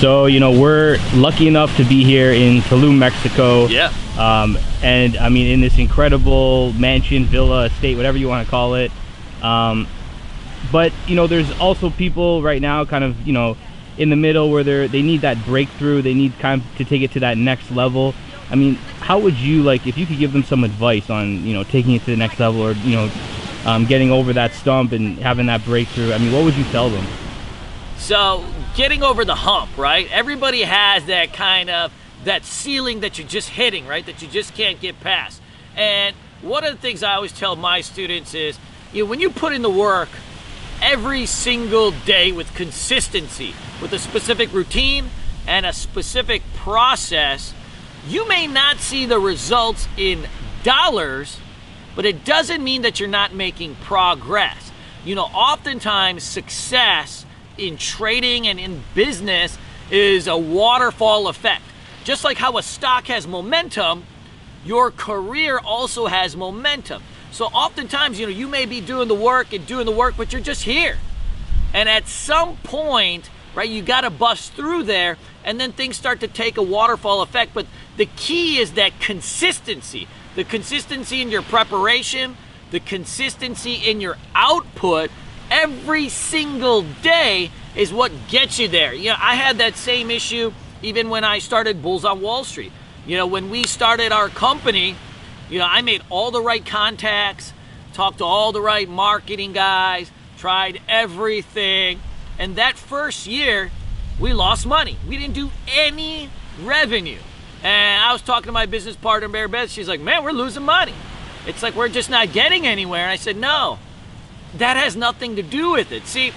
So, you know, we're lucky enough to be here in Tulum, Mexico. Yeah. And I mean, in this incredible mansion, villa, estate, whatever you want to call it. But, you know, there's also people right now kind of, you know, in the middle where they need that breakthrough. They need kind of to take it to that next level. I mean, how would you, like, if you could give them some advice on, you know, taking it to the next level, or, you know, getting over that stump and having that breakthrough, I mean, what would you tell them? So, getting over the hump, right? Everybody has that kind of, that ceiling that you're just hitting, right? That you just can't get past. And one of the things I always tell my students is, you know, when you put in the work every single day with consistency, with a specific routine and a specific process, you may not see the results in dollars, but it doesn't mean that you're not making progress. You know, oftentimes success in trading and in business is a waterfall effect. Just like how a stock has momentum, your career also has momentum. So oftentimes, you know, you may be doing the work, but you're just here. And at some point, right, you got to bust through there, and then things start to take a waterfall effect. But the key is that consistency. The consistency in your preparation, the consistency in your output every single day is what gets you there. You know, I had that same issue even when I started Bulls on Wall Street. You know, when we started our company, you know, I made all the right contacts, talked to all the right marketing guys, tried everything. And that first year, we lost money. We didn't do any revenue. And I was talking to my business partner, Mary Beth. She's like, man, we're losing money. It's like we're just not getting anywhere. And I said, no, that has nothing to do with it. See,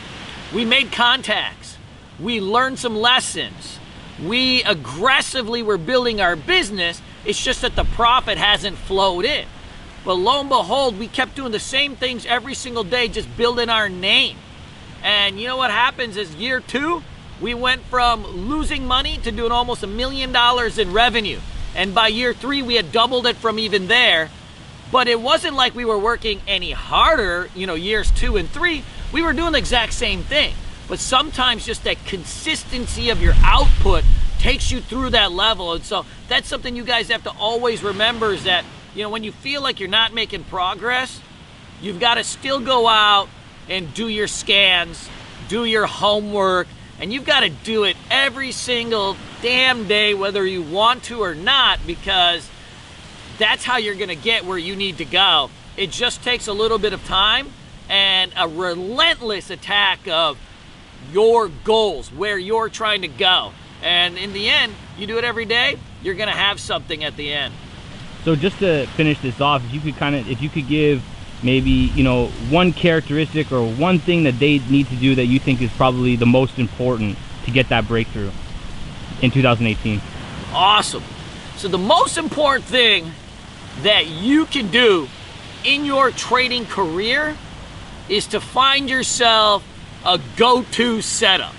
we made contacts. We learned some lessons. We aggressively were building our business. It's just that the profit hasn't flowed in. But lo and behold, we kept doing the same things every single day, just building our name. And you know what happens is year 2, we went from losing money to doing almost $1 million in revenue. And by year 3, we had doubled it from even there. But it wasn't like we were working any harder, you know, years 2 and 3. We were doing the exact same thing. But sometimes just that consistency of your output takes you through that level. And so that's something you guys have to always remember, is that, you know, when you feel like you're not making progress, you've got to still go out and do your scans, do your homework, and you've got to do it every single damn day, whether you want to or not, because that's how you're going to get where you need to go. It just takes a little bit of time and a relentless attack of your goals, where you're trying to go. And in the end, you do it every day, you're going to have something at the end. So just to finish this off, if you could give maybe, you know, one characteristic or one thing that they need to do that you think is probably the most important to get that breakthrough in 2018. Awesome. So the most important thing that you can do in your trading career is to find yourself a go-to setup,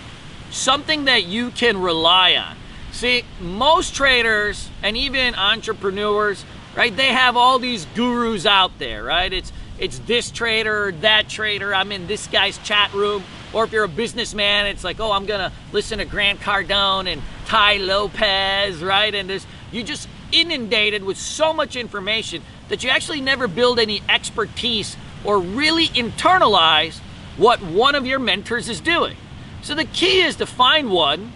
something that you can rely on. See, most traders and even entrepreneurs, right, they have all these gurus out there, right? It's this trader, that trader, I'm in this guy's chat room. Or if you're a businessman, it's like, oh, I'm gonna listen to Grant Cardone and Ty Lopez, right? And you're just inundated with so much information that you actually never build any expertise or really internalize what one of your mentors is doing. So the key is to find one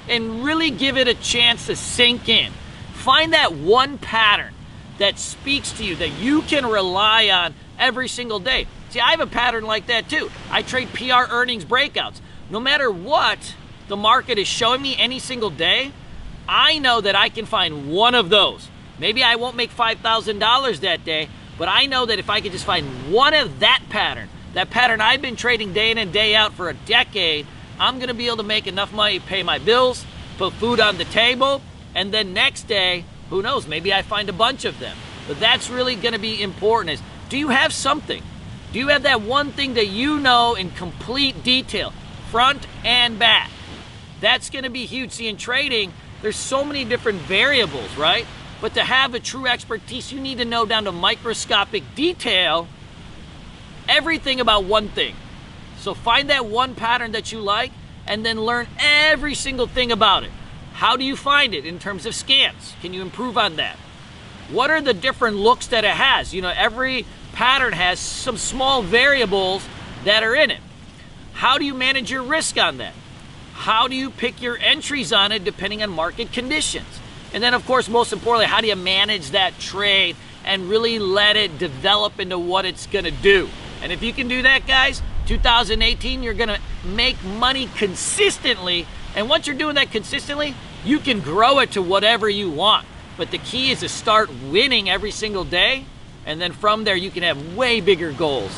and really give it a chance to sink in. Find that one pattern that speaks to you, that you can rely on every single day. See, I have a pattern like that too. I trade PR earnings breakouts. No matter what the market is showing me any single day, I know that I can find one of those. Maybe I won't make $5,000 that day, but I know that if I could just find one of that pattern I've been trading day in and day out for a decade, I'm gonna be able to make enough money to pay my bills, put food on the table, and then next day, who knows, maybe I find a bunch of them. But that's really gonna be important, is, do you have something? Do you have that one thing that you know in complete detail, front and back? That's gonna be huge. See, in trading, there's so many different variables, right? But to have a true expertise, you need to know down to microscopic detail everything about one thing. So find that one pattern that you like and then learn every single thing about it. How do you find it in terms of scans? Can you improve on that? What are the different looks that it has? You know, every pattern has some small variables that are in it. How do you manage your risk on that? How do you pick your entries on it depending on market conditions? And then, of course, most importantly, how do you manage that trade and really let it develop into what it's going to do? And if you can do that, guys, 2018, you're going to make money consistently. And once you're doing that consistently, you can grow it to whatever you want. But the key is to start winning every single day. And then from there, you can have way bigger goals.